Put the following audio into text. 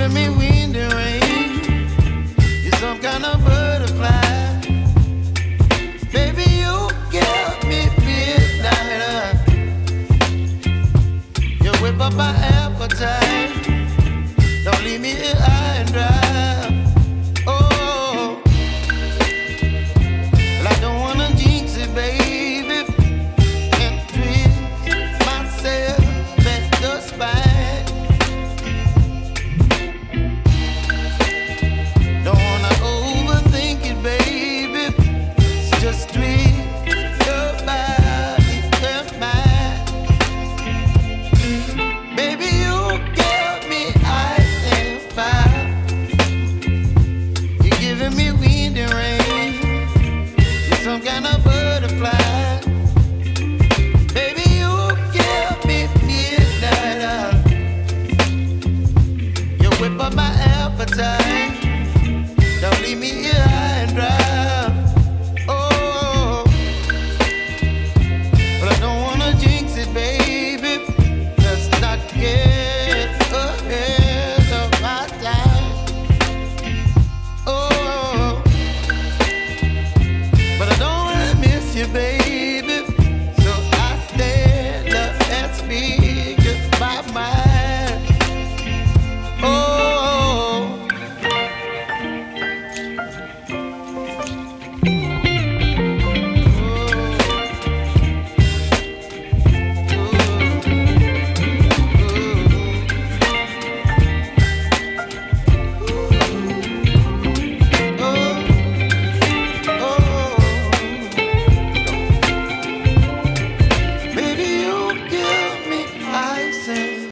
giving me wind and rain. You're some kind of butterfly. Baby, you give me midnight. You whip up my appetite. Don't leave me here high and dry. Oh, well, I don't wanna jinx it, baby. Can't twist myself at the spine. Don't wanna overthink it, baby. It's just twist your body and mine. Baby, you give me ice and fire. You're giving me wind and rain. You're some kind of butterfly. Baby, you give me midnight. You whip up my appetite. Don't leave me here